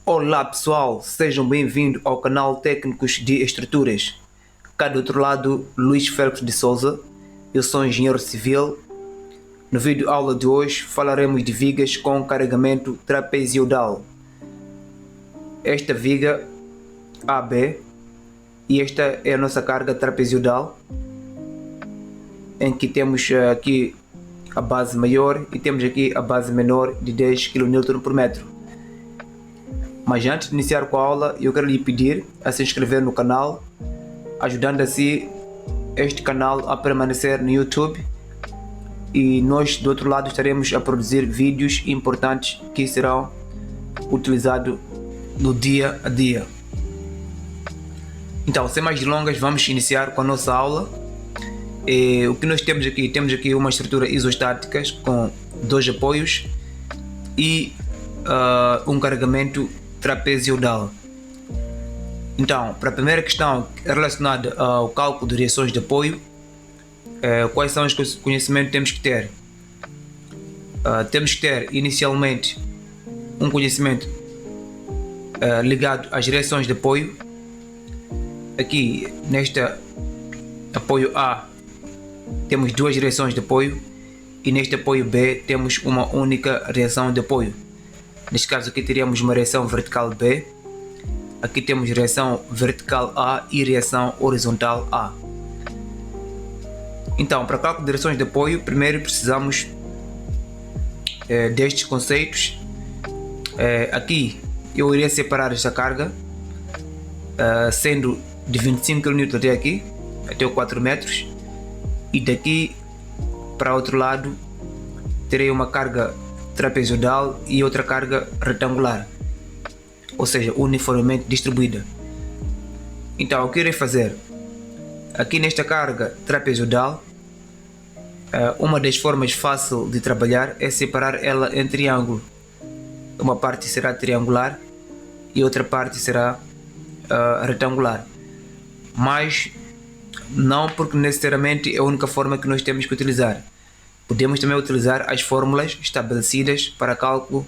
Olá pessoal, sejam bem-vindos ao canal Técnicos de Estruturas. Cá do outro lado, Luís Félix de Souza. Eu sou engenheiro civil. No vídeo aula de hoje falaremos de vigas com carregamento trapezoidal. Esta viga AB e esta é a nossa carga trapezoidal, em que temos aqui a base maior e temos aqui a base menor de 10 kN por metro. Mas antes de iniciar com a aula, eu quero lhe pedir a se inscrever no canal, ajudando assim este canal a permanecer no YouTube, e nós do outro lado estaremos a produzir vídeos importantes que serão utilizados no dia a dia. Então, sem mais delongas, vamos iniciar com a nossa aula. O que nós temos aqui? Temos aqui uma estrutura isostática com dois apoios e um carregamento trapezoidal. Então, para a primeira questão relacionada ao cálculo de reações de apoio, quais são os conhecimentos que temos que ter? Temos que ter inicialmente um conhecimento ligado às reações de apoio. Aqui neste apoio A temos duas reações de apoio e neste apoio B temos uma única reação de apoio. Neste caso aqui teríamos uma reação vertical B, aqui temos reação vertical A e reação horizontal A. Então, para cálculo de reações de apoio, primeiro precisamos destes conceitos. Aqui eu iria separar esta carga, sendo de 25 kN até aqui, até o 4 metros, e daqui para outro lado terei uma carga trapezoidal e outra carga retangular, ou seja, uniformemente distribuída. Então, o que irei fazer? Aqui nesta carga trapezoidal, uma das formas fácil de trabalhar é separar ela em triângulo. Uma parte será triangular e outra parte será retangular. Mas não porque necessariamente é a única forma que nós temos que utilizar. Podemos também utilizar as fórmulas estabelecidas para cálculo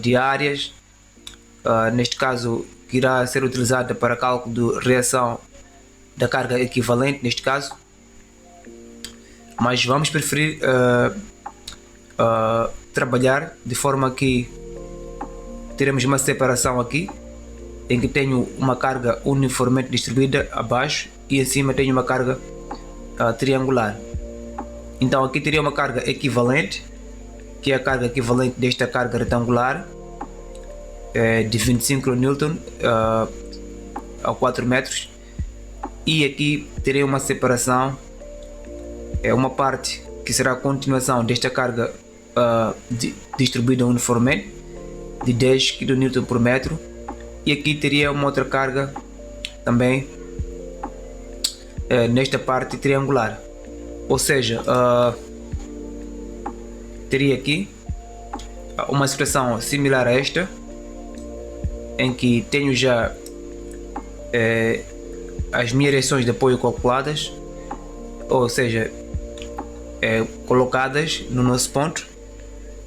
de áreas, neste caso que irá ser utilizada para cálculo de reação da carga equivalente, neste caso. Mas vamos preferir trabalhar de forma que teremos uma separação aqui, em que tenho uma carga uniformemente distribuída abaixo e em cima tenho uma carga triangular. Então aqui teria uma carga equivalente, que é a carga equivalente desta carga retangular, de 25 kN a 4 metros, e aqui terei uma separação, uma parte que será a continuação desta carga distribuída uniformemente de 10 kN por metro, e aqui teria uma outra carga também nesta parte triangular. Ou seja, teria aqui uma expressão similar a esta, em que tenho já as minhas reações de apoio calculadas, ou seja, colocadas no nosso ponto.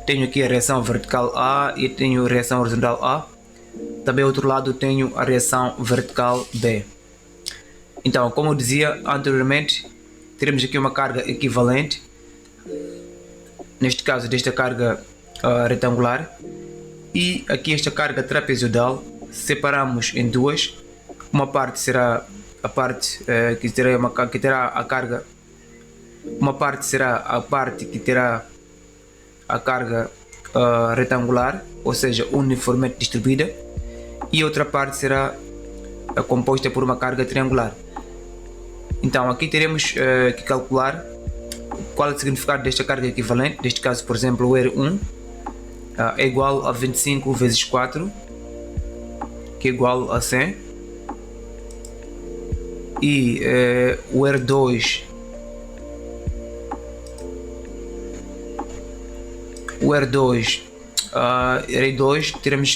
Tenho aqui a reação vertical A e tenho a reação horizontal A. Também ao outro lado tenho a reação vertical B. Então, como eu dizia anteriormente, teremos aqui uma carga equivalente, neste caso desta carga retangular, e aqui esta carga trapezoidal separamos em duas. Uma parte será a parte que terá a carga, uma parte será a parte que terá a carga retangular, ou seja, uniformemente distribuída, e outra parte será composta por uma carga triangular. Então aqui teremos que calcular qual é o significado desta carga equivalente. Neste caso, por exemplo, o R1 é igual a 25 vezes 4, que é igual a 100, e o R2 R2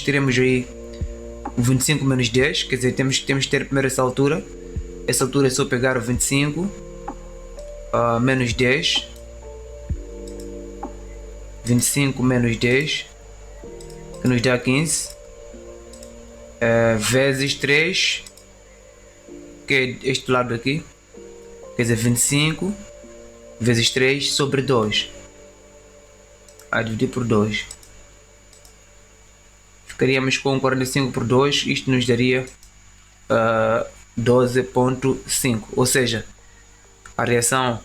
teremos aí 25 menos 10, quer dizer, temos que ter primeiro essa altura. Essa altura é só pegar o 25 menos 10, 25 menos 10, que nos dá 15, vezes 3, que é este lado aqui, quer dizer 25 vezes 3 sobre 2, a dividir por 2. Ficaríamos com 45 por 2, isto nos daria 12.5, ou seja, a reação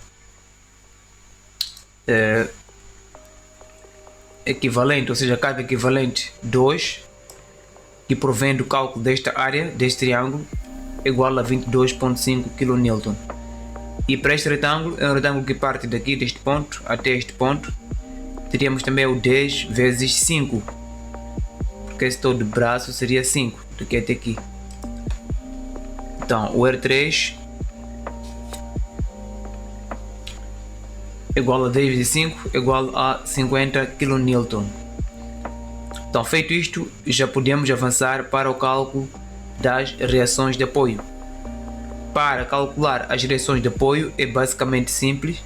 equivalente, ou seja, a carga equivalente 2, que provém do cálculo desta área, deste triângulo, igual a 22.5 kN. E para este retângulo, é um retângulo que parte daqui deste ponto até este ponto, teríamos também o 10 vezes 5, porque esse todo braço seria 5, daqui até aqui. Então, o R3 igual a 10 vezes 5 igual a 50 kN. Então, feito isto, já podemos avançar para o cálculo das reações de apoio. Para calcular as reações de apoio é basicamente simples.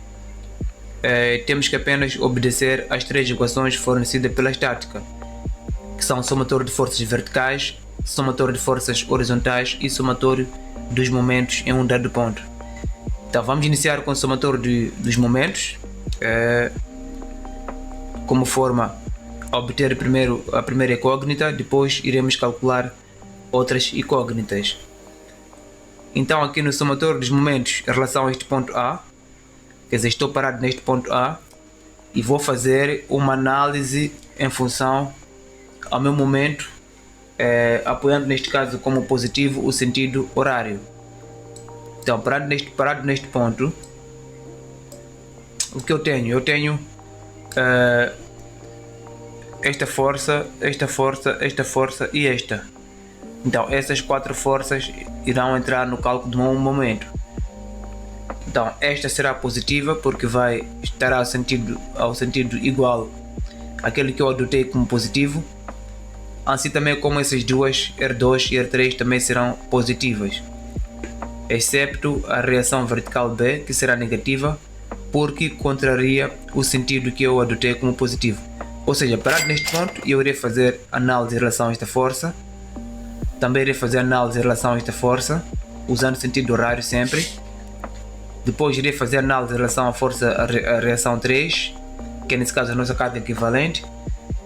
Temos que apenas obedecer às 3 equações fornecidas pela estática, que são somatório de forças verticais, somatório de forças horizontais e somatório dos momentos em um dado ponto. Então vamos iniciar com o somatório dos momentos, como forma a obter primeiro a primeira incógnita, depois iremos calcular outras incógnitas. Então aqui no somatório dos momentos em relação a este ponto A, quer dizer, estou parado neste ponto A e vou fazer uma análise em função ao meu momento, apoiando neste caso como positivo o sentido horário. Então, parado neste ponto, o que eu tenho? Eu tenho esta força, esta força, esta força e esta. Então, essas 4 forças irão entrar no cálculo do meu momento. Então, esta será positiva porque estará ao sentido igual àquele que eu adotei como positivo. Assim também como essas duas, R2 e R3, também serão positivas, excepto a reação vertical B, que será negativa, porque contraria o sentido que eu adotei como positivo. Ou seja, parado neste ponto, eu irei fazer análise em relação a esta força, também irei fazer análise em relação a esta força, usando o sentido horário sempre. Depois irei fazer análise em relação à força, a reação 3, que é nesse caso a nossa carga equivalente.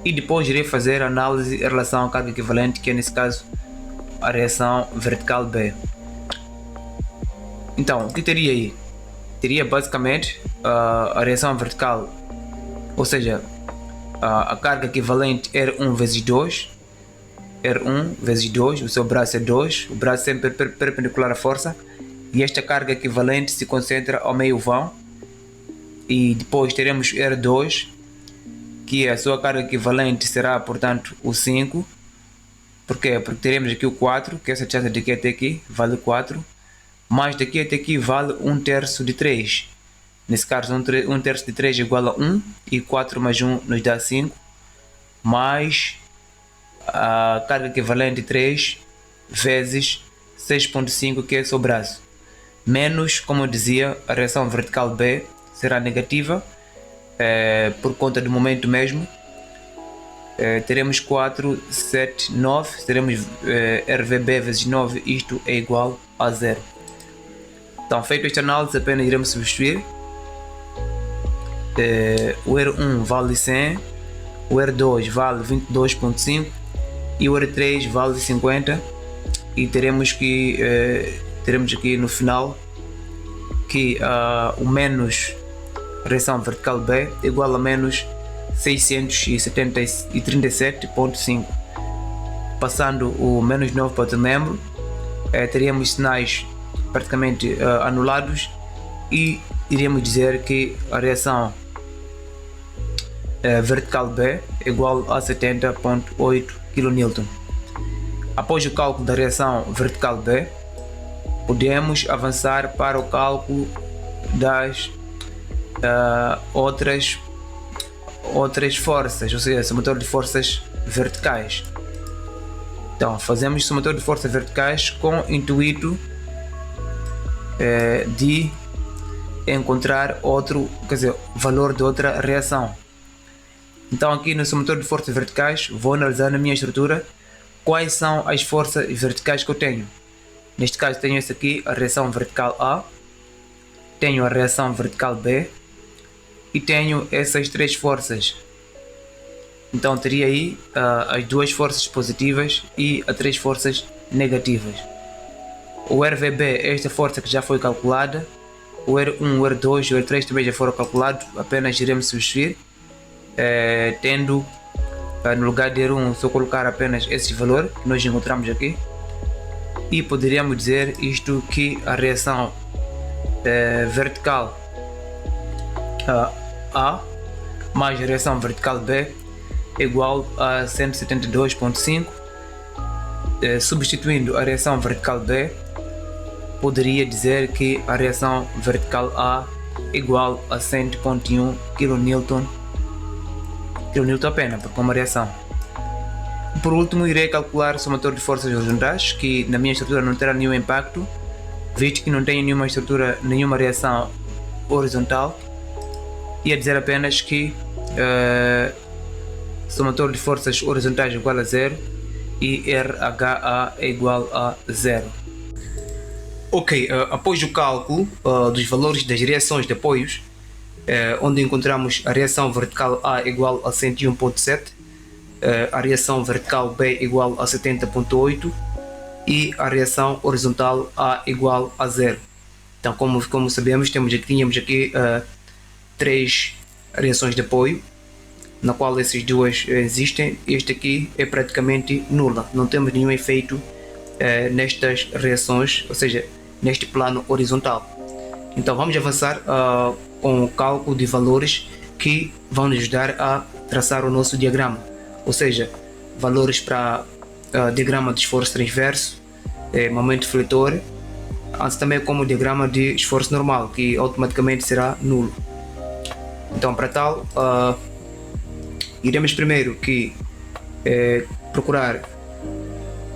E depois irei fazer análise em relação à carga equivalente, que é nesse caso a reação vertical B. Então, o que teria aí? Teria basicamente a reação vertical, ou seja, a carga equivalente R1 vezes 2, R1 vezes 2, o seu braço é 2, o braço sempre perpendicular à força, e esta carga equivalente se concentra ao meio vão. E depois teremos R2, que a sua carga equivalente será, portanto, o 5. Porquê? Porque teremos aqui o 4, que essa distância daqui até aqui vale 4, mais daqui até aqui vale 1/3 de 3. Nesse caso, 1/3 de 3 igual a 1, e 4 mais 1 nos dá 5, mais a carga equivalente 3 vezes 6.5, que é o seu braço, menos, como eu dizia, a reação vertical B será negativa, por conta do momento mesmo. Teremos 4, 7, 9, teremos RVB vezes 9, isto é igual a 0. Então, feito esta análise, apenas iremos substituir. O R1 vale 100, o R2 vale 22.5 e o R3 vale 50, e teremos aqui no final que o menos reação vertical B igual a menos 637.5. Passando o menos 9 para outro membro, teríamos sinais praticamente anulados, e iríamos dizer que a reação vertical B é igual a 70.8 kN. Após o cálculo da reação vertical B, podemos avançar para o cálculo das outras forças, ou seja, somatório de forças verticais. Então, fazemos somatório de forças verticais com o intuito de encontrar valor de outra reação. Então, aqui no somatório de forças verticais, vou analisar na minha estrutura quais são as forças verticais que eu tenho. Neste caso tenho esse aqui, a reação vertical A, tenho a reação vertical B e tenho essas três forças. Então teria aí as duas forças positivas e as três forças negativas. O RVB é esta força que já foi calculada, o R1, o R2 e o R3 também já foram calculados, apenas iremos substituir, tendo no lugar de R1 só colocar apenas esse valor que nós encontramos aqui, e poderíamos dizer isto que a reação vertical A mais a reação vertical B é igual a 172.5. Substituindo a reação vertical B, poderia dizer que a reação vertical A é igual a 100.1 kN apenas, porque é uma reação. Por último, irei calcular o somatório de forças horizontais, que na minha estrutura não terá nenhum impacto, visto que não tenho nenhuma estrutura, nenhuma reação horizontal. Ia dizer apenas que somatório de forças horizontais é igual a 0 e RHA é igual a 0. Ok, após o cálculo dos valores das reações de apoios, onde encontramos a reação vertical A igual a 101.7, a reação vertical B igual a 70.8 e a reação horizontal A igual a 0. Então, como sabemos, tínhamos aqui três reações de apoio, na qual essas duas existem. Este aqui é praticamente nula, não temos nenhum efeito nestas reações, ou seja, neste plano horizontal. Então vamos avançar com o cálculo de valores que vão nos ajudar a traçar o nosso diagrama, ou seja, valores para diagrama de esforço transverso, momento fletor, assim também como o diagrama de esforço normal, que automaticamente será nulo. Então, para tal, iremos primeiro procurar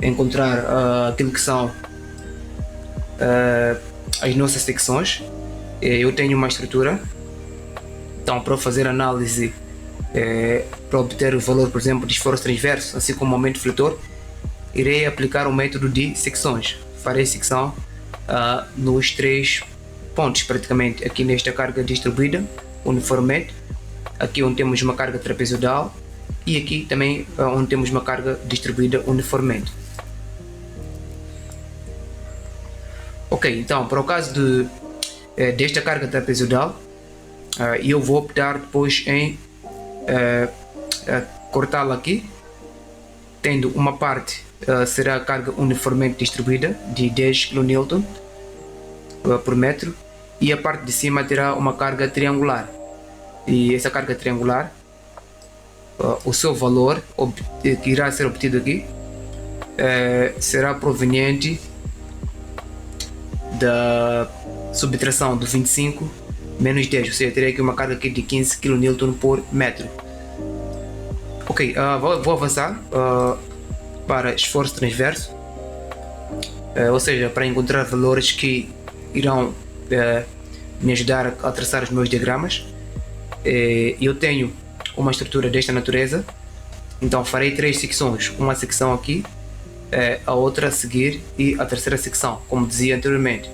encontrar aquilo que são as nossas secções. Eu tenho uma estrutura, então para fazer análise para obter o valor, por exemplo, de esforço transverso, assim como momento fletor, irei aplicar o método de secções. Farei secção nos três pontos, praticamente, aqui nesta carga distribuída uniformemente, aqui onde temos uma carga trapezoidal e aqui também onde temos uma carga distribuída uniformemente. Ok, então para o caso desta carga trapezoidal, eu vou optar depois em cortá-la aqui, tendo uma parte será a carga uniformemente distribuída de 10 kN por metro, e a parte de cima terá uma carga triangular, e essa carga triangular, o seu valor que irá ser obtido aqui será proveniente da subtração do 25 menos 10, ou seja, terei aqui uma carga aqui de 15 kN por metro. Ok, vou avançar para esforço transverso, ou seja, para encontrar valores que irão me ajudar a traçar os meus diagramas. Eu tenho uma estrutura desta natureza, então farei três secções, uma secção aqui, a outra a seguir e a terceira secção, como dizia anteriormente.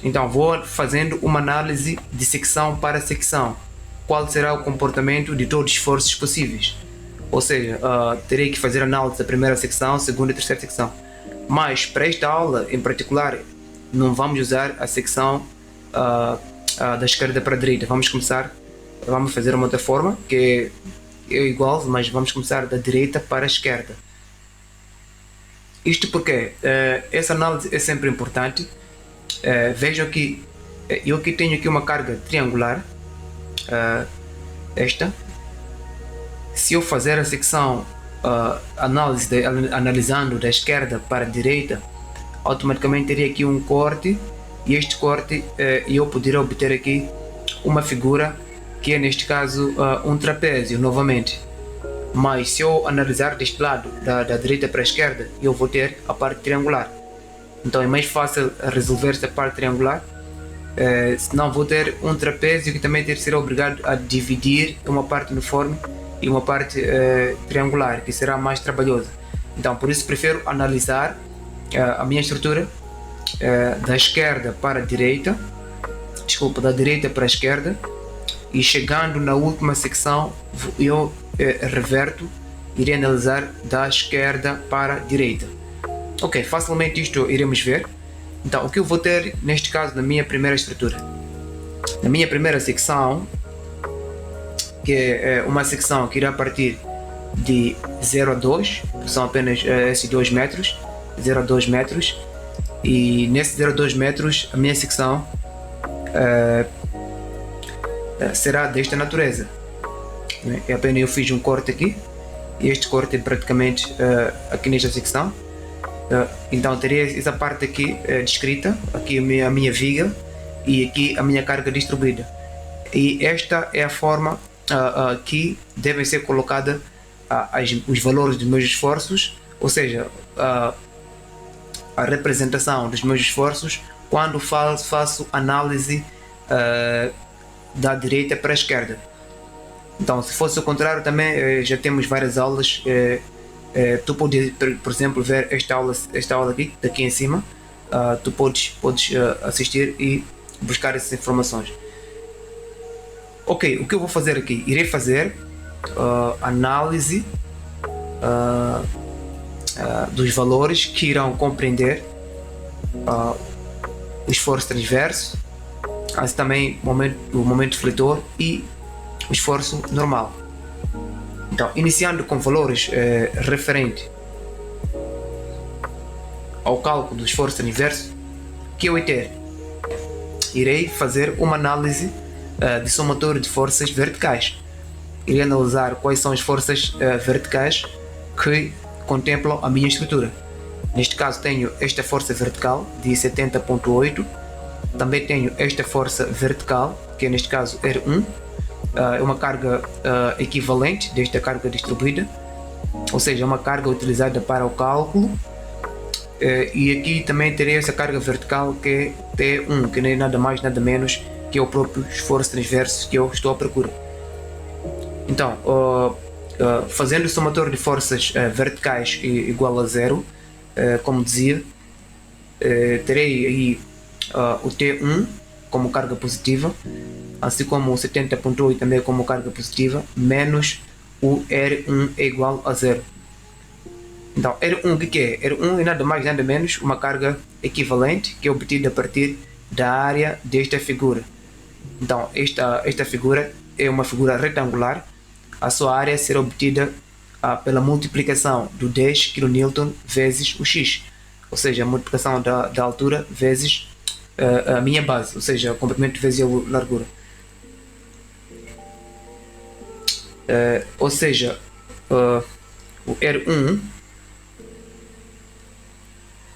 Então vou fazendo uma análise de secção para secção, qual será o comportamento de todos os esforços possíveis, ou seja, terei que fazer análise da primeira secção, segunda e terceira secção, mas para esta aula em particular não vamos usar a secção da esquerda para a direita. Vamos fazer uma outra forma que é igual, mas vamos começar da direita para a esquerda. Isto porque essa análise é sempre importante. Vejam que eu aqui tenho aqui uma carga triangular, esta. Se eu fazer a secção analisando da esquerda para a direita, automaticamente teria aqui um corte, e este corte eu poderia obter aqui uma figura que é, neste caso, um trapézio novamente. Mas se eu analisar deste lado, da direita para a esquerda, eu vou ter a parte triangular. Então é mais fácil resolver esta parte triangular, senão vou ter um trapézio que também será obrigado a dividir uma parte uniforme e uma parte triangular, que será mais trabalhosa. Então, por isso prefiro analisar a minha estrutura da esquerda para a direita, desculpa, da direita para a esquerda, e chegando na última secção eu reverto, irei analisar da esquerda para a direita. Ok, facilmente isto iremos ver. Então, o que eu vou ter neste caso na minha primeira estrutura? Na minha primeira secção, que é uma secção que irá partir de 0 a 2, são apenas esses 2 metros, 0 a 2 metros, e nesse 0 a 2 metros a minha secção será desta natureza. É apenas eu fiz um corte aqui, e este corte é praticamente aqui nesta secção. Então teria essa parte aqui descrita, aqui a minha viga e aqui a minha carga distribuída. E esta é a forma que devem ser colocada os valores dos meus esforços, ou seja, a representação dos meus esforços quando faço análise da direita para a esquerda. Então, se fosse o contrário, também já temos várias aulas. Tu podes, por exemplo, ver esta aula daqui em cima. Tu podes assistir e buscar essas informações. Ok, o que eu vou fazer aqui? Irei fazer análise dos valores que irão compreender o esforço transverso, assim também o momento fletor e o esforço normal. Então, iniciando com valores referentes ao cálculo do esforço transverso, que eu irei fazer uma análise de somatório de forças verticais. Irei analisar quais são as forças verticais que contemplam a minha estrutura. Neste caso tenho esta força vertical de 70.8, também tenho esta força vertical, que é neste caso R1, é uma carga equivalente desta carga distribuída, ou seja, uma carga utilizada para o cálculo. E aqui também terei essa carga vertical que é T1, que nem é nada mais nada menos que é o próprio esforço transverso que eu estou à procura. Então, fazendo o somatório de forças verticais igual a zero, como dizia, terei aí o T1 como carga positiva, assim como o 70.8 também como carga positiva, menos o R1 é igual a zero. Então, R1 o que é? R1 é nada mais nada menos uma carga equivalente que é obtida a partir da área desta figura. Então, esta figura é uma figura retangular. A sua área será obtida pela multiplicação do 10 kN vezes o x, ou seja, a multiplicação da altura vezes a minha base, ou seja, o comprimento vezes a largura. Ou seja, o R1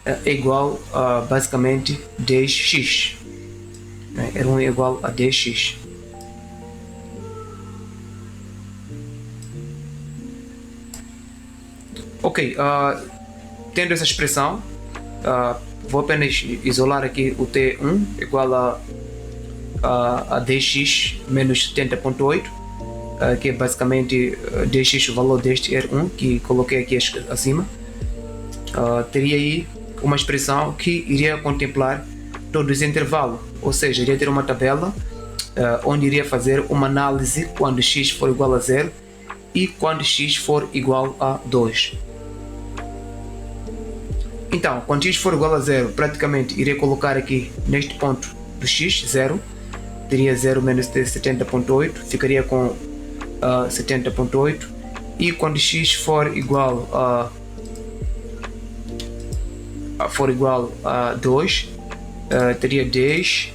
é igual a basicamente 10x. R1 é igual a 10x. Ok, tendo essa expressão, vou apenas isolar aqui o T1 igual a 10x menos 70.8, que é basicamente 10x o valor deste R1 que coloquei aqui acima. Teria aí uma expressão que iria contemplar todos os intervalos, ou seja, iria ter uma tabela onde iria fazer uma análise quando x for igual a 0 e quando x for igual a 2. Então, quando x for igual a 0, praticamente irei colocar aqui neste ponto do x, 0, teria 0 menos 70.8, ficaria com 70.8, e quando x for igual a 2, teria 10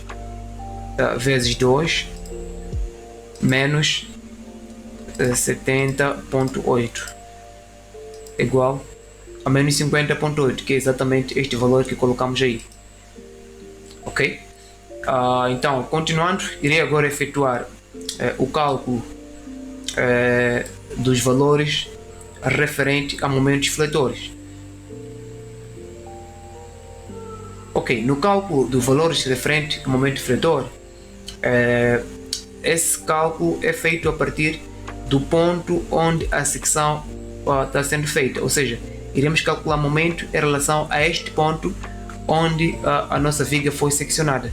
vezes 2 menos 70.8 igual a menos 50.8, que é exatamente este valor que colocamos aí. Ok? Então, continuando, irei agora efetuar o cálculo dos valores referente a momentos fletores. Ok, no cálculo dos valores referente ao momento fletor, esse cálculo é feito a partir do ponto onde a secção está sendo feita, ou seja, iremos calcular momento em relação a este ponto onde a nossa viga foi seccionada.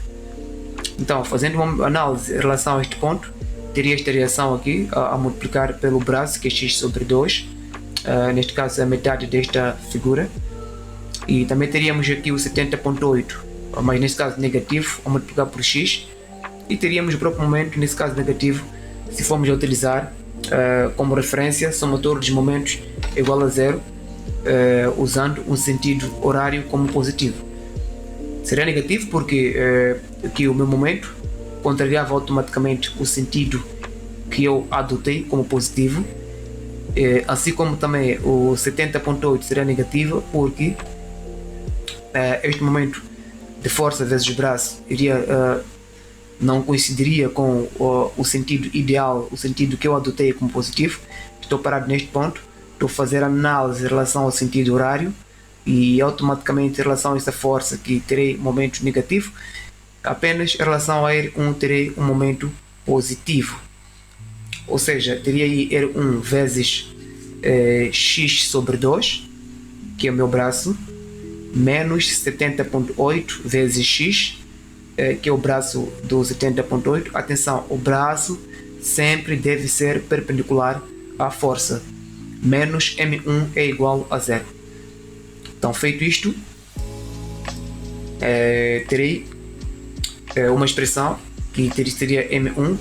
Então, fazendo uma análise em relação a este ponto, teria esta reação aqui a multiplicar pelo braço, que é x sobre 2, neste caso é a metade desta figura, e também teríamos aqui o 70.8, mas neste caso negativo, a multiplicar por x, e teríamos o próprio momento, nesse caso negativo, se formos a utilizar como referência somatório dos momentos igual a zero, usando um sentido horário como positivo. Seria negativo porque aqui o meu momento contrariava automaticamente o sentido que eu adotei como positivo, assim como também o 70.8 seria negativo porque este momento de força vezes braço não coincidiria com o sentido ideal, o sentido que eu adotei como positivo. Estou parado neste ponto, estou a fazer análise em relação ao sentido horário e automaticamente em relação a essa força que terei momento negativo, apenas em relação a R1 terei um momento positivo, ou seja, teria aí R1 vezes x sobre 2, que é o meu braço, menos 70.8 vezes x, que é o braço do 70.8. Atenção, o braço sempre deve ser perpendicular à força, menos M1 é igual a zero. Então, feito isto, terei uma expressão que seria M1,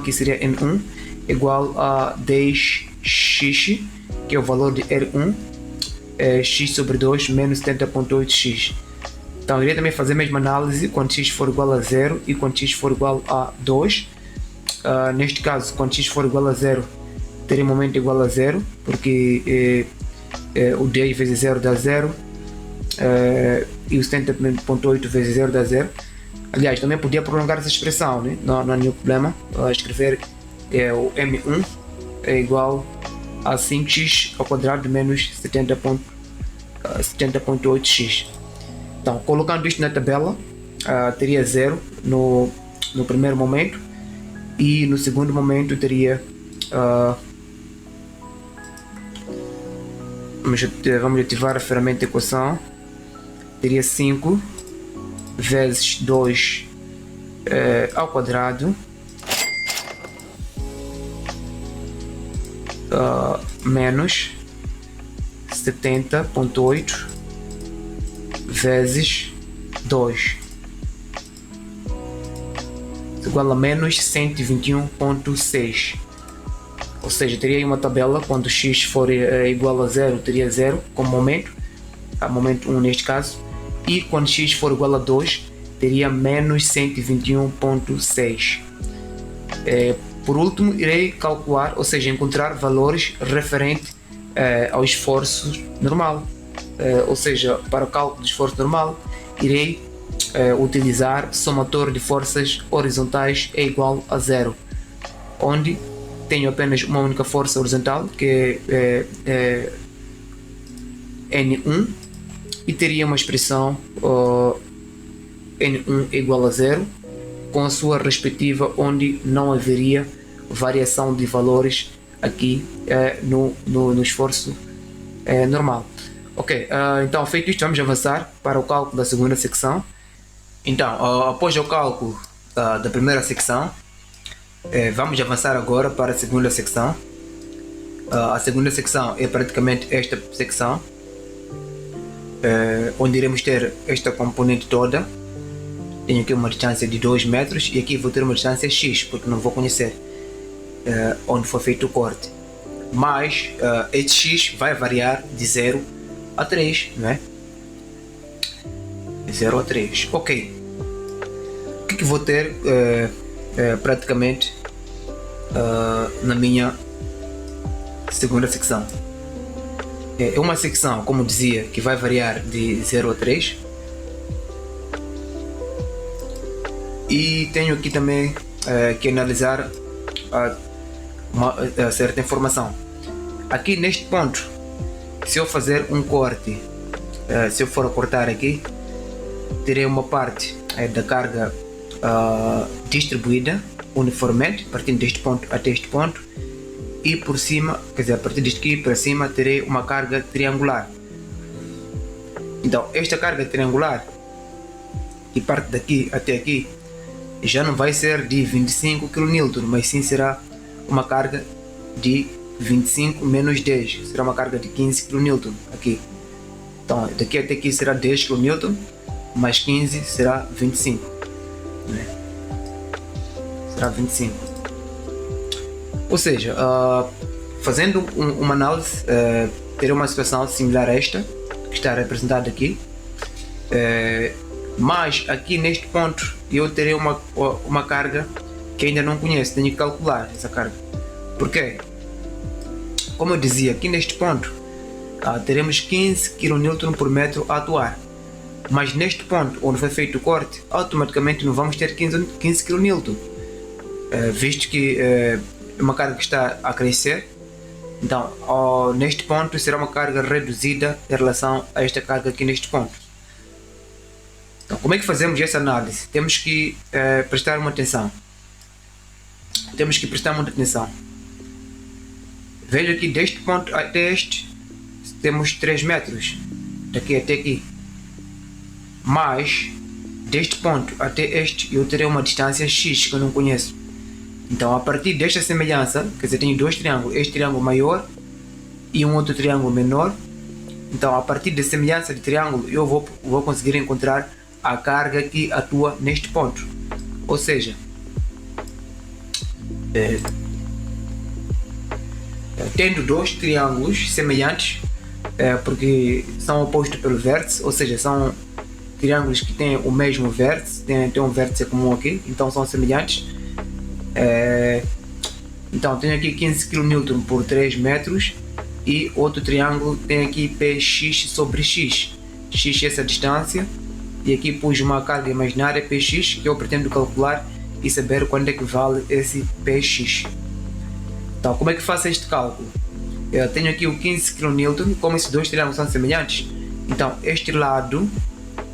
que seria M1 igual a 10x, que é o valor de R1, x sobre 2 menos 70.8x. Então, irei também fazer a mesma análise quando x for igual a 0 e quando x for igual a 2. Neste caso, quando x for igual a 0, terei momento igual a 0, porque o 10 vezes 0 dá 0, e o 70.8 vezes 0 dá 0. Aliás, também podia prolongar essa expressão, né? Não há nenhum problema. Escrever o M1 é igual a 5x ao quadrado menos 70.8x. Então, colocando isto na tabela, teria 0 no primeiro momento, e no segundo momento teria vamos ativar a ferramenta de equação, teria 5 vezes 2 ao quadrado menos 70.8 vezes 2 igual a menos 121.6. Ou seja, teria aí uma tabela, quando x for igual a 0, teria 0 como momento, momento 1 neste caso, e quando x for igual a 2, teria menos 121.6. Por último, irei calcular, ou seja, encontrar valores referentes ao esforço normal. Ou seja, para o cálculo do esforço normal, irei utilizar somatório de forças horizontais é igual a 0, onde tenho apenas uma única força horizontal, que é N1, e teria uma expressão N1 igual a 0, com a sua respectiva, onde não haveria variação de valores aqui no esforço normal. Ok, então feito isto, vamos avançar para o cálculo da segunda secção. Então, após o cálculo da primeira secção, vamos avançar agora para a segunda secção. A segunda secção é praticamente esta secção, onde iremos ter esta componente toda. Tenho aqui uma distância de 2 metros e aqui vou ter uma distância x, porque não vou conhecer onde foi feito o corte. Mas este x vai variar de 0 a 3, não é? De 0 a 3, ok. O que vou ter praticamente na minha segunda secção? É uma secção, como dizia, que vai variar de 0 a 3. E tenho aqui também que analisar uma certa informação. Aqui neste ponto, se eu fazer um corte, se eu for a cortar aqui, terei uma parte da carga distribuída uniformemente, partindo deste ponto até este ponto, e por cima, quer dizer, a partir disto aqui para cima terei uma carga triangular. Então esta carga triangular que parte daqui até aqui já não vai ser de 25 kN, mas sim será uma carga de 25 menos 10, será uma carga de 15 kN aqui. Então daqui até aqui será 10 kN, mais 15 será 25, né? Será 25. Ou seja, fazendo uma análise, terei uma situação similar a esta que está representada aqui, mas aqui neste ponto eu terei uma carga que ainda não conheço, tenho que calcular essa carga. Porque, como eu dizia, aqui neste ponto teremos 15 kN por metro a atuar, mas neste ponto onde foi feito o corte, automaticamente não vamos ter 15 kN, visto que é uma carga que está a crescer. Então neste ponto será uma carga reduzida em relação a esta carga aqui neste ponto. Então como é que fazemos essa análise? Temos que prestar uma atenção. Temos que prestar muita atenção. Veja que deste ponto até este temos 3 metros, daqui até aqui, mas deste ponto até este eu terei uma distância x que eu não conheço. Então a partir desta semelhança, quer dizer, tenho dois triângulos, este triângulo maior e um outro triângulo menor. Então a partir da semelhança de triângulo eu vou conseguir encontrar a carga que atua neste ponto. Ou seja, tendo dois triângulos semelhantes, porque são opostos pelo vértice, ou seja, são triângulos que têm o mesmo vértice, tem um vértice comum aqui, então são semelhantes. Então tenho aqui 15 kN por 3 metros e outro triângulo tem aqui Px sobre x. X é essa distância e aqui pus uma carga imaginária Px que eu pretendo calcular e saber quando é que vale esse Px. Então como é que faço este cálculo? Eu tenho aqui o 15 kN, como esses dois triângulos são semelhantes, então este lado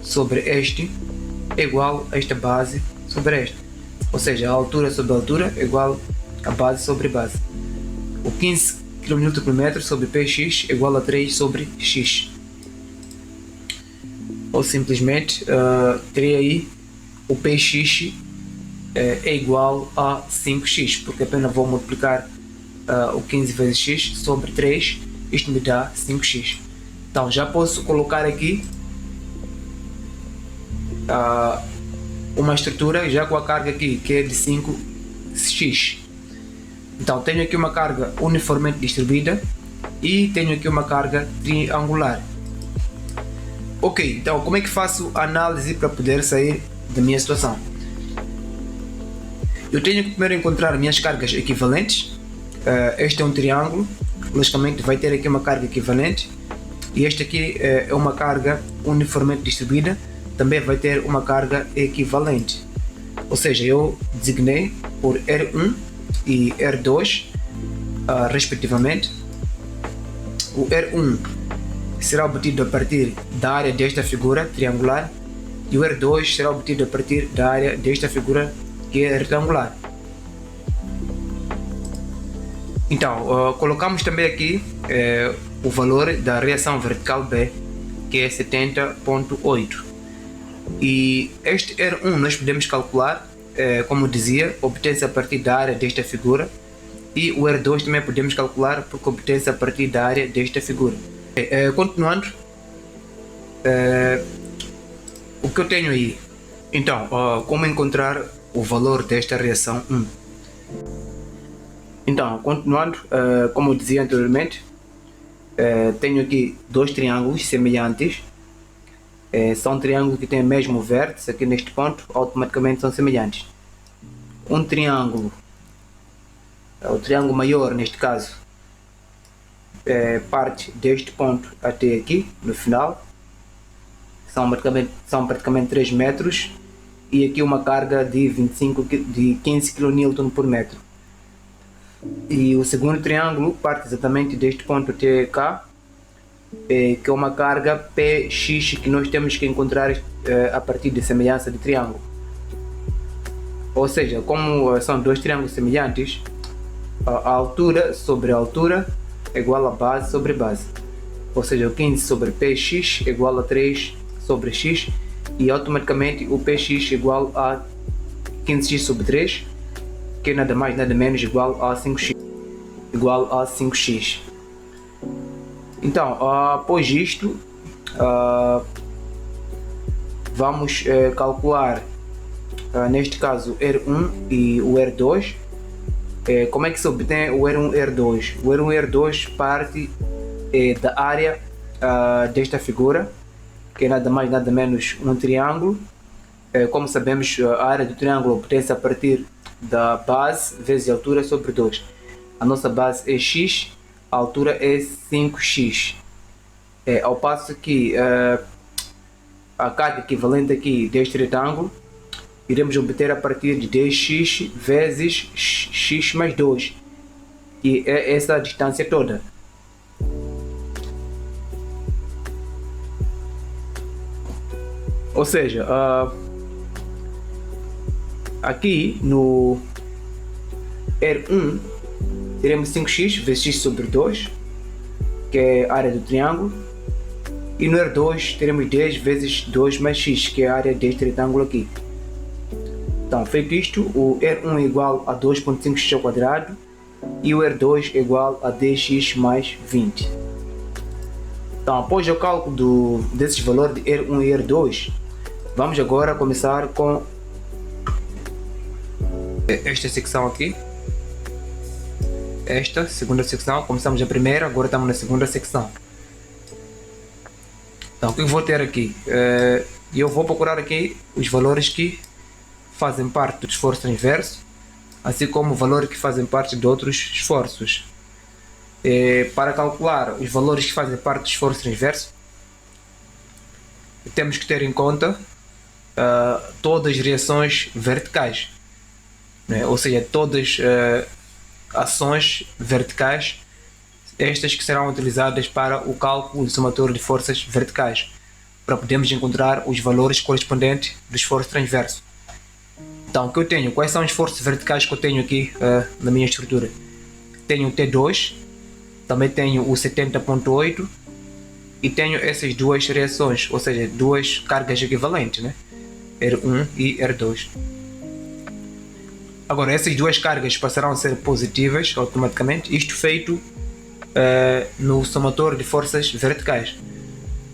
sobre este é igual a esta base sobre esta. Ou seja, a altura sobre a altura é igual a base sobre base. O 15 kN por metro sobre Px é igual a 3 sobre x. Ou simplesmente terei aí o Px é igual a 5x, porque apenas vou multiplicar o 15 vezes x sobre 3, isto me dá 5x. Então já posso colocar aqui uma estrutura já com a carga aqui que é de 5x. Então tenho aqui uma carga uniformemente distribuída e tenho aqui uma carga triangular. Ok, então como é que faço a análise para poder sair da minha situação? Eu tenho que primeiro encontrar minhas cargas equivalentes. Este é um triângulo, logicamente vai ter aqui uma carga equivalente, e este aqui é uma carga uniformemente distribuída, também vai ter uma carga equivalente. Ou seja, eu designei por R1 e R2 respectivamente. O R1 será obtido a partir da área desta figura triangular e o R2 será obtido a partir da área desta figura que é retangular. Então colocamos também aqui o valor da reação vertical B, que é 70.8. E este R1 nós podemos calcular, como dizia, obtém-se a partir da área desta figura, e o R2 também podemos calcular porque obtém-se a partir da área desta figura. Continuando, o que eu tenho aí? Então, como encontrar o valor desta reação 1? Então, continuando, como eu dizia anteriormente, tenho aqui dois triângulos semelhantes. São triângulos que têm o mesmo vértice aqui neste ponto, automaticamente são semelhantes. Um triângulo, o triângulo maior neste caso, parte deste ponto até aqui no final, são praticamente 3 metros, e aqui uma carga de 15 kN por metro. E o segundo triângulo parte exatamente deste ponto até cá, que é uma carga Px que nós temos que encontrar a partir de semelhança de triângulo. Ou seja, como são dois triângulos semelhantes, a altura sobre a altura é igual a base sobre base. Ou seja, o 15 sobre px é igual a 3 sobre x, e automaticamente o px é igual a 15x sobre 3, que é nada mais nada menos igual a 5x. Então, após isto, vamos calcular, neste caso, R1 e o R2. Como é que se obtém o R1 e R2? O R1 e R2 parte da área desta figura, que é nada mais nada menos um triângulo. Como sabemos, a área do triângulo obtém-se a partir da base vezes a altura sobre 2. A nossa base é x, a altura é 5x. Ao passo que a carga equivalente aqui deste retângulo iremos obter a partir de 10x vezes x mais 2, e é essa a distância toda. Ou seja, aqui no R1 teremos 5x vezes x sobre 2, que é a área do triângulo, e no R2 teremos 10 vezes 2 mais x, que é a área deste retângulo aqui. Então, feito isto, o R1 é igual a 2.5x ao quadrado e o R2 é igual a 10x mais 20. Então, após o cálculo desses valores de R1 e R2, vamos agora começar com esta secção aqui. Esta segunda secção, começamos a primeira, agora estamos na segunda secção. Então, o que eu vou ter aqui? Eu vou procurar aqui os valores que fazem parte do esforço transverso, assim como valores que fazem parte de outros esforços. Para calcular os valores que fazem parte do esforço transverso, temos que ter em conta todas as reações verticais, né? Ou seja, todas ações verticais, estas que serão utilizadas para o cálculo do somatório de forças verticais, para podermos encontrar os valores correspondentes do esforço transverso. Então, o que eu tenho? Quais são os esforços verticais que eu tenho aqui na minha estrutura? Tenho o T2, também tenho o 70.8 e tenho essas duas reações, ou seja, duas cargas equivalentes, né? R1 e R2. Agora, essas duas cargas passarão a ser positivas automaticamente, isto feito no somatório de forças verticais,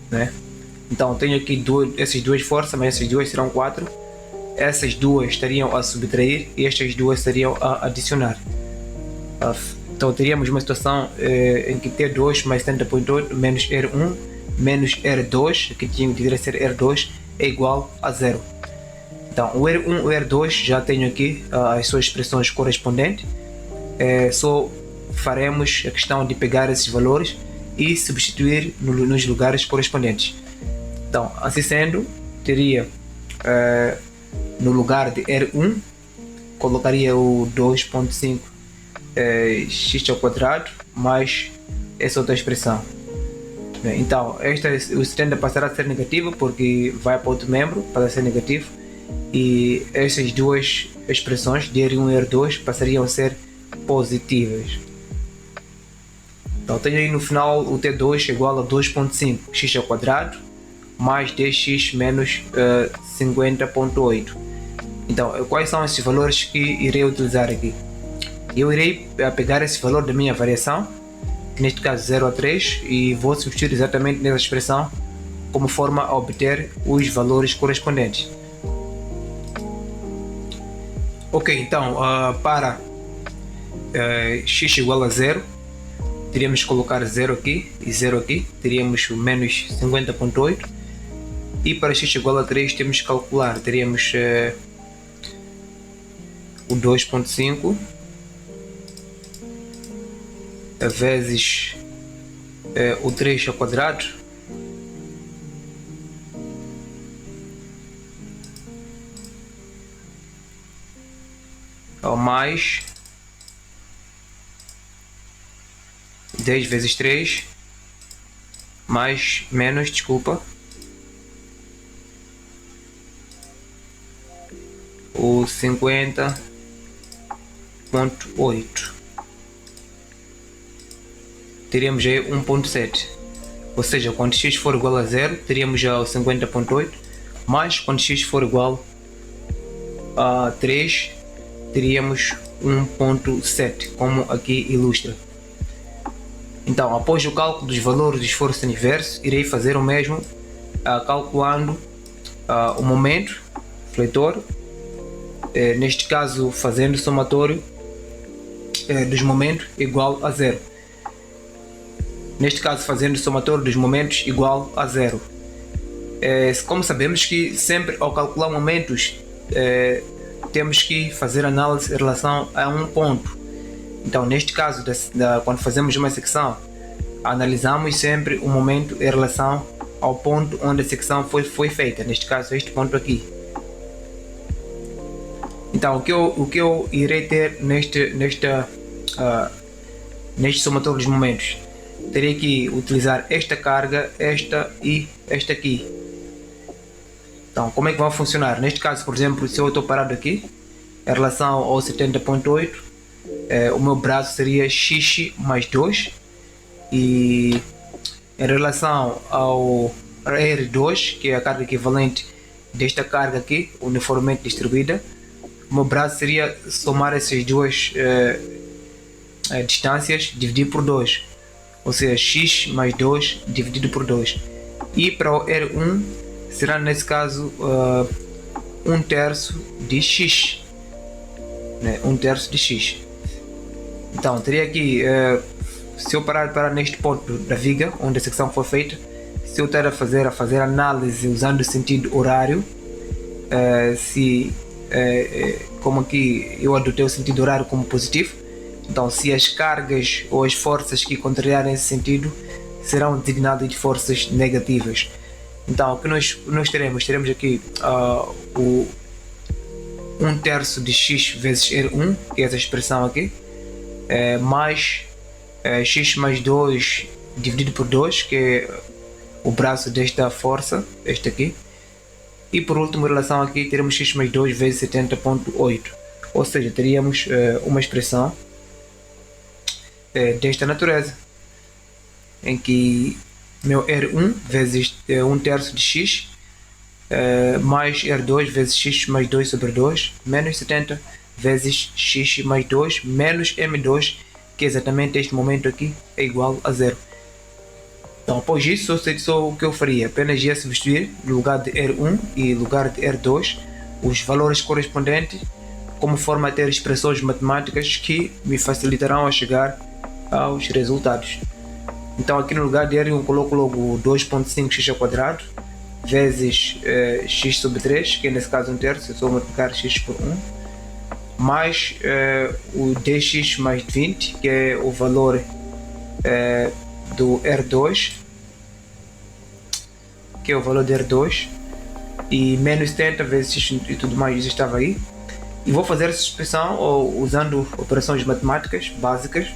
né? Então, tenho aqui essas duas forças, mas essas duas serão 4. Essas duas estariam a subtrair e estas duas estariam a adicionar. Então teríamos uma situação em que T2 mais 70.8 menos R1 menos R2, que tinha que ser R2, é igual a 0. Então o R1 e o R2 já tenho aqui as suas expressões correspondentes. Só faremos a questão de pegar esses valores e substituir nos lugares correspondentes. Então, assim sendo, teria no lugar de R1 colocaria o 2.5 x ao quadrado mais essa outra expressão. Então, o 70 passará a ser negativo porque vai para outro membro, para ser negativo, e essas duas expressões de R1 e R2 passariam a ser positivas. Então, tenho aí no final o T2 igual a 2.5 x ao quadrado mais 10x menos 50.8. Então, quais são esses valores que irei utilizar aqui? Eu irei pegar esse valor da minha variação, neste caso 0 a 3, e vou substituir exatamente nessa expressão como forma a obter os valores correspondentes. Ok, então para x igual a 0, teríamos que colocar 0 aqui e 0 aqui, teríamos o menos 50.8, e para x igual a 3 temos que calcular, teríamos o 2.5 vezes o 3 ao quadrado ao mais 10 vezes 3 mais menos, desculpa, o 50.8. teríamos aí 1.7. Ou seja, quando x for igual a 0, teríamos já o 50.8, mas quando x for igual a 3, teríamos 1.7, como aqui ilustra. Então, após o cálculo dos valores do esforço inverso, irei fazer o mesmo calculando o momento fletor, neste caso fazendo o somatório dos momentos igual a 0. Neste caso fazendo o somatório dos momentos igual a 0. Como sabemos que sempre ao calcular momentos temos que fazer análise em relação a um ponto. Então, neste caso, quando fazemos uma secção, analisamos sempre o momento em relação ao ponto onde a secção foi feita. Neste caso, este ponto aqui. Então, o que eu irei ter neste somatório dos momentos? Terei que utilizar esta carga, esta e esta aqui. Então, como é que vai funcionar? Neste caso, por exemplo, se eu estou parado aqui, em relação ao 70.8, o meu braço seria x mais 2, e em relação ao R2, que é a carga equivalente desta carga aqui, uniformemente distribuída, o meu braço seria somar essas duas distâncias, dividir por 2, ou seja, x mais 2 dividido por 2. E para o R1 será nesse caso 1/3 de x, né? 1/3 de x. Então teria aqui, se eu parar neste ponto da viga onde a secção foi feita, se eu estar a fazer análise usando o sentido horário, como aqui eu adotei o sentido horário como positivo, então se as cargas ou as forças que contrariarem esse sentido serão designadas de forças negativas. Então o que nós teremos aqui o 1/3 de x vezes R1, que é essa expressão aqui, mais x mais 2 dividido por 2, que é o braço desta força, este aqui. E por último, em relação aqui, teremos x mais 2 vezes 70.8, ou seja, teríamos uma expressão desta natureza, em que meu R1 vezes 1/3 de x mais R2 vezes x mais 2 sobre 2 menos 70 vezes x mais 2 menos M2, que é exatamente este momento aqui, é igual a 0. Então, após isso, só o que eu faria, apenas ia substituir no lugar de R1 e lugar de R2 os valores correspondentes, como forma a ter expressões matemáticas que me facilitarão a chegar aos resultados. Então, aqui no lugar de R1 coloco logo 2.5x² vezes x sobre 3, que é nesse caso 1/3, eu só multiplicar x por 1, mais o dx mais 20, que é o valor do R2, que é o valor de R2, e menos 70 vezes x e tudo mais, isso estava aí. E vou fazer essa expressão usando operações matemáticas básicas.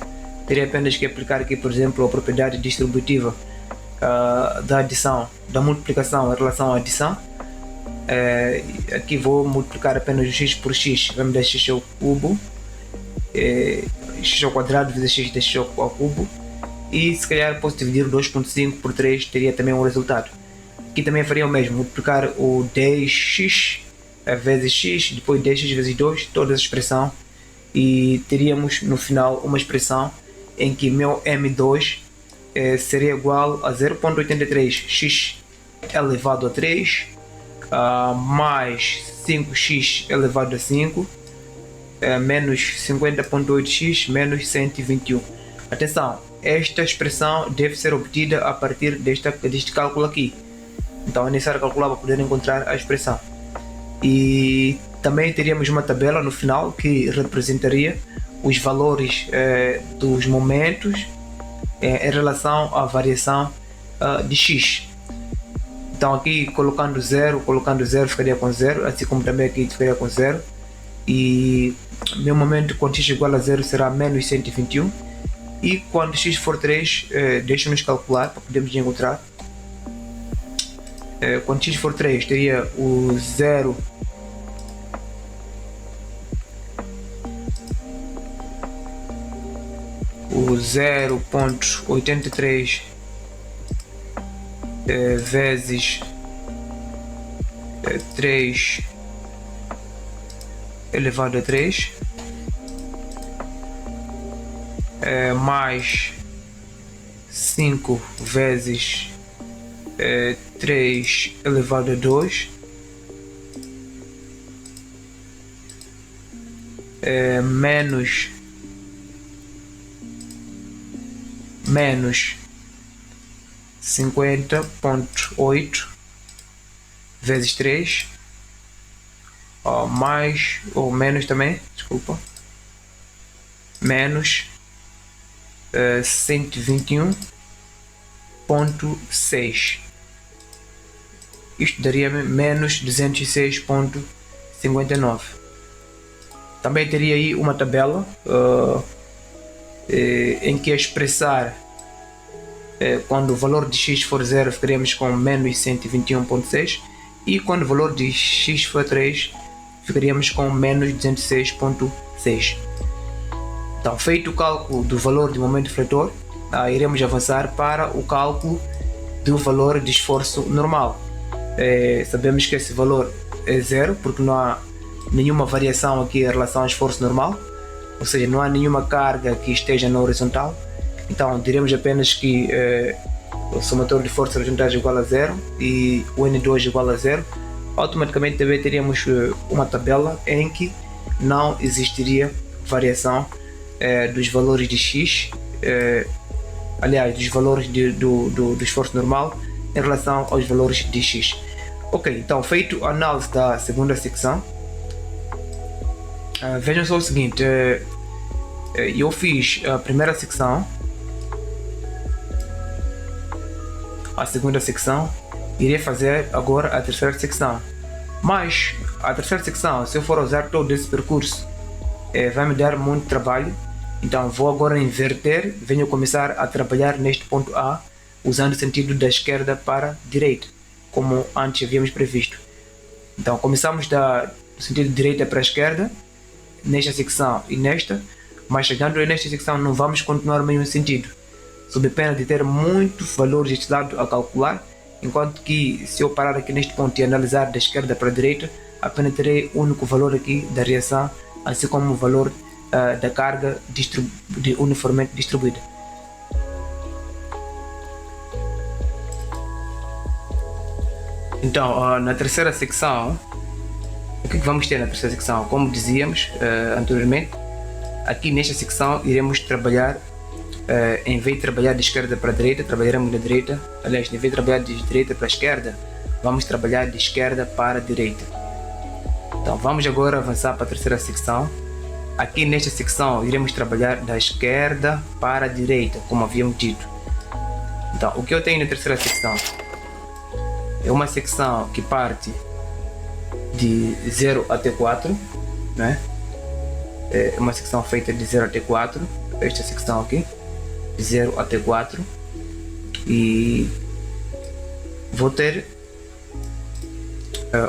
Teria apenas que aplicar aqui, por exemplo, a propriedade distributiva da adição, da multiplicação em relação à adição. Aqui vou multiplicar apenas o x por x, vai me dar x ao cubo, x ao quadrado vezes x de x ao cubo, e se calhar posso dividir 2.5 por 3, teria também um resultado. Aqui também faria o mesmo, multiplicar o 10x vezes x, depois 10x vezes 2, toda essa expressão, e teríamos no final uma expressão em que meu M2 seria igual a 0.83x elevado a 3 mais 5x elevado a 5 menos 50.8x menos 121. Atenção, esta expressão deve ser obtida a partir deste cálculo aqui. Então é necessário calcular para poder encontrar a expressão. E também teríamos uma tabela no final que representaria os valores dos momentos em relação à variação de x. Então aqui colocando 0 ficaria com 0, assim como também aqui ficaria com 0. E meu momento quando x igual a 0 será menos 121. E quando x for 3, deixa-nos calcular para podermos encontrar. Quando x for 3 teria o 0 o 0,83 vezes 3 elevado a 3 mais 5 vezes 3 elevado a 2 menos 50,8 vezes 3 mais ou menos também, desculpa, menos 121,6. Isto daria-me menos 206,59. Também teria aí uma tabela em que a expressar quando o valor de x for 0 ficaríamos com menos 121,6 e quando o valor de x for 3 ficaríamos com menos 206,6. Então, feito o cálculo do valor de momento refletor, iremos avançar para o cálculo do valor de esforço normal. Sabemos que esse valor é 0 porque não há nenhuma variação aqui em relação ao esforço normal, ou seja, não há nenhuma carga que esteja na horizontal. Então diremos apenas que o somatório de forças horizontais é igual a 0 e o N2 é igual a 0. Automaticamente também teríamos uma tabela em que não existiria variação dos valores de x, aliás, dos valores do esforço normal em relação aos valores de x. Ok, então feito a análise da segunda secção, vejam só o seguinte, eu fiz a primeira secção, a segunda secção, irei fazer agora a terceira secção, mas a terceira secção, se eu for usar todo esse percurso, vai me dar muito trabalho. Então vou agora inverter, venho começar a trabalhar neste ponto A, usando o sentido da esquerda para a direita, como antes havíamos previsto. Então começamos do sentido de direita para a esquerda, nesta secção e nesta, mas chegando nesta secção não vamos continuar no mesmo sentido, sob pena de ter muitos valores deste lado a calcular, enquanto que se eu parar aqui neste ponto e analisar da esquerda para a direita, apenas terei o único valor aqui da reação, assim como o valor da carga uniformemente distribuída. Então, na terceira secção, o que vamos ter na terceira secção? Como dizíamos anteriormente, aqui nesta secção iremos trabalhar, em vez de trabalhar de esquerda para a direita, trabalharemos da direita, aliás, em vez de trabalhar de direita para a esquerda, vamos trabalhar de esquerda para a direita. Então, vamos agora avançar para a terceira secção. Aqui nesta secção iremos trabalhar da esquerda para a direita, como havíamos dito. Então, o que eu tenho na terceira secção é uma secção que parte de 0 até 4, né? É uma secção feita de 0 até 4, esta secção aqui, de 0 até 4, e vou ter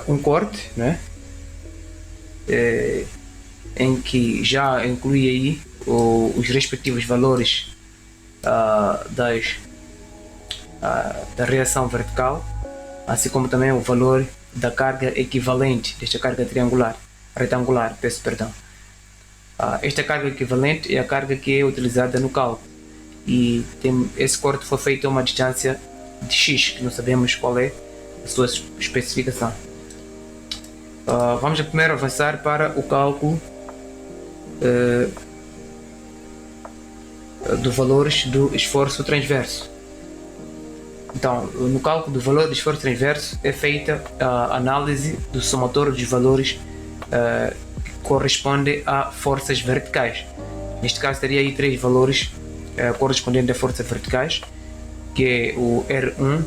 um corte, né? Em que já inclui aí os respectivos valores da reação vertical, assim como também o valor da carga equivalente desta carga retangular, peço perdão. Esta carga equivalente é a carga que é utilizada no cálculo, e esse corte foi feito a uma distância de x, que não sabemos qual é a sua especificação. Vamos primeiro avançar para o cálculo dos valores do esforço transverso. Então, no cálculo do valor do esforço transverso é feita a análise do somatório dos valores que correspondem a forças verticais. Neste caso teria aí 3 valores correspondentes a forças verticais, que é o R1,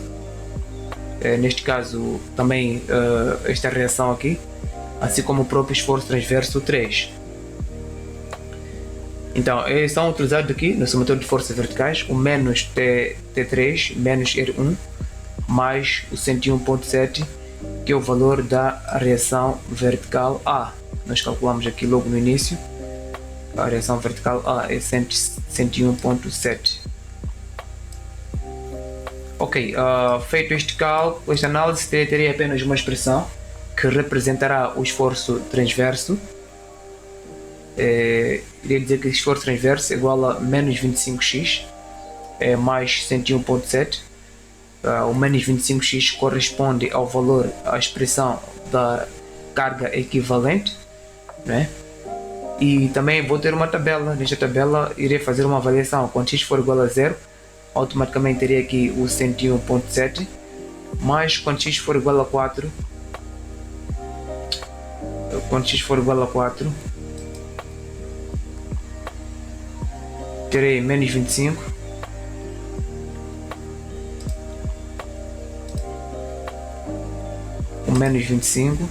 neste caso também esta reação aqui, assim como o próprio esforço transverso 3. Então, são utilizados aqui no somatório de forças verticais o menos T3 menos R1 mais o 101,7, que é o valor da reação vertical A. Nós calculamos aqui logo no início. A variação vertical é 101.7. Ok, feito este cálculo, esta análise, teria apenas uma expressão que representará o esforço transverso. Iria dizer que o esforço transverso é igual a menos 25x mais 101.7. O menos 25x corresponde ao valor, à expressão da carga equivalente, né? E também vou ter uma tabela. Nesta tabela irei fazer uma avaliação. Quando x for igual a 0, automaticamente teria aqui o 101.7, mas quando x for igual a 4, terei menos 25, o menos 25,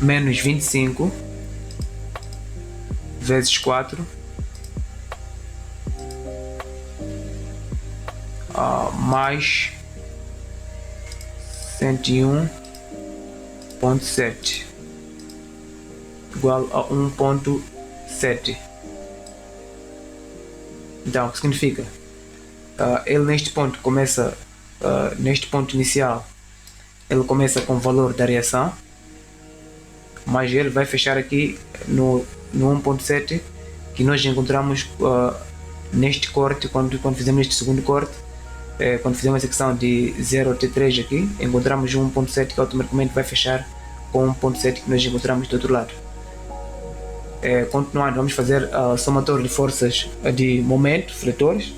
menos 25 vezes 4 mais 101.7 igual a 1.7. Então, o que significa? Ele neste ponto começa, neste ponto inicial, ele começa com o valor da reação, mas ele vai fechar aqui no 1.7 que nós encontramos neste corte, quando fizemos este segundo corte, quando fizemos a secção de 0 até 3 aqui, encontramos 1.7 que automaticamente vai fechar com 1.7 que nós encontramos do outro lado. Continuando, vamos fazer a somatório de forças de momento, fletores.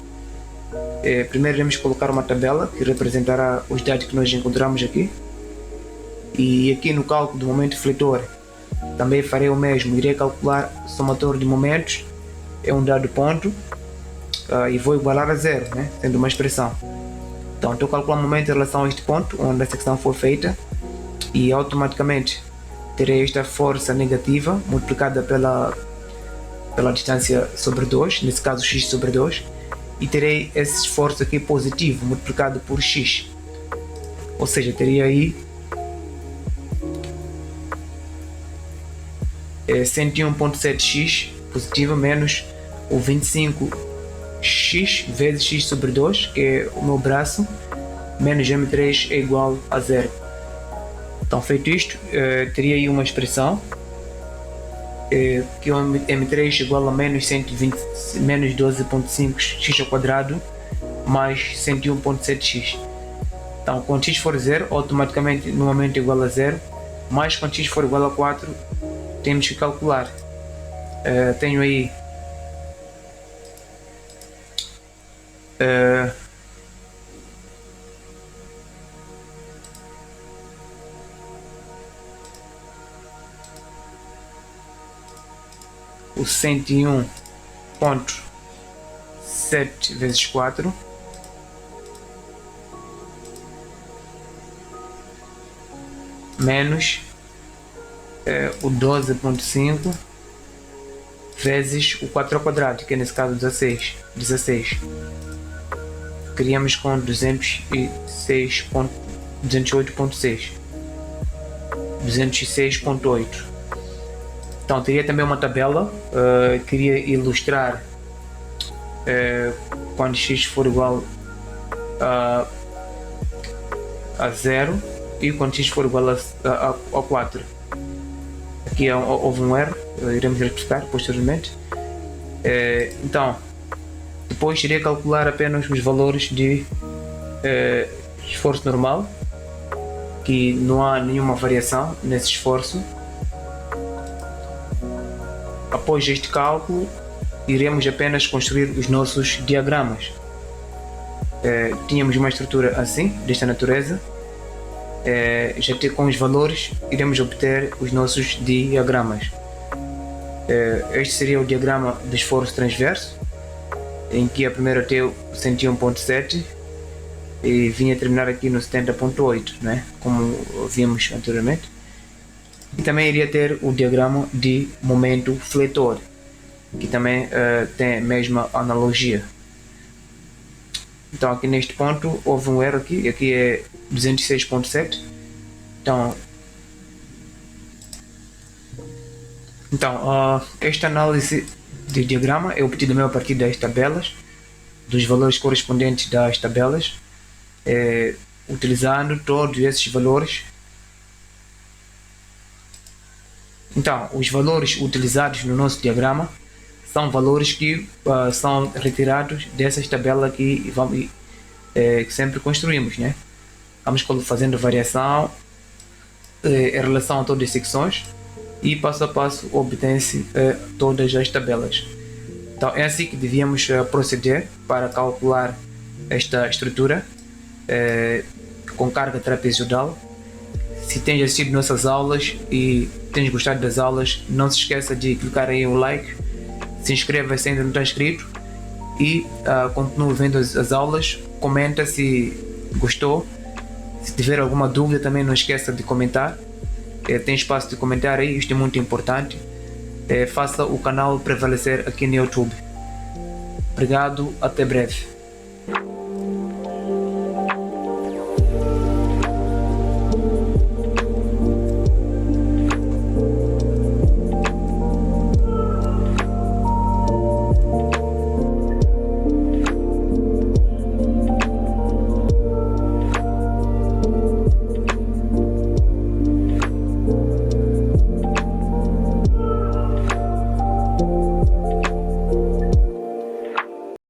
Primeiro iremos colocar uma tabela que representará os dados que nós encontramos aqui. E aqui no cálculo do momento fletor também farei o mesmo, irei calcular o somatório de momentos em um dado ponto e vou igualar a 0, né? Sendo uma expressão. Então estou calculando o momento em relação a este ponto onde a secção foi feita e automaticamente terei esta força negativa multiplicada pela distância sobre 2, nesse caso x sobre 2, e terei esse esforço aqui positivo multiplicado por x, ou seja, teria aí 101.7x positivo menos o 25x vezes x sobre 2, que é o meu braço, menos m3 é igual a 0. Então, feito isto, teria aí uma expressão que o m3 é igual a menos 12.5x ao quadrado mais 101.7x. Então, quando x for 0, automaticamente no momento é igual a 0, mas quando x for igual a 4, temos que calcular. Tenho aí o 101.7 vezes 4 menos o 12.5 vezes o 4 ao quadrado, que é nesse caso 16. Criamos com 206.8. Então teria também uma tabela, queria ilustrar quando x for igual a 0 e quando x for igual a 4. Aqui houve um erro, iremos retificar posteriormente. Então, depois irei calcular apenas os valores de esforço normal, que não há nenhuma variação nesse esforço. Após este cálculo, iremos apenas construir os nossos diagramas. Tínhamos uma estrutura assim, desta natureza. Já com os valores iremos obter os nossos diagramas. Este seria o diagrama do esforço transverso, em que a primeira tem o 101.7 e vinha terminar aqui no 70.8, né? Como vimos anteriormente. E também iria ter o diagrama de momento fletor, que também tem a mesma analogia. Então aqui neste ponto houve um erro aqui é 206.7. Então, esta análise de diagrama é obtida mesmo a partir das tabelas, dos valores correspondentes das tabelas, utilizando todos esses valores. Então, os valores utilizados no nosso diagrama são valores que são retirados dessas tabelas que sempre construímos, né? Vamos fazendo variação em relação a todas as secções e passo a passo obtém-se todas as tabelas. Então é assim que devíamos proceder para calcular esta estrutura com carga trapezoidal. Se tens assistido nossas aulas e tens gostado das aulas, não se esqueça de clicar aí o like, se inscreva se ainda não está inscrito e continue vendo as aulas, comenta se gostou. Se tiver alguma dúvida também não esqueça de comentar, tem espaço de comentar aí, isto é muito importante. Faça o canal prevalecer aqui no YouTube. Obrigado, até breve.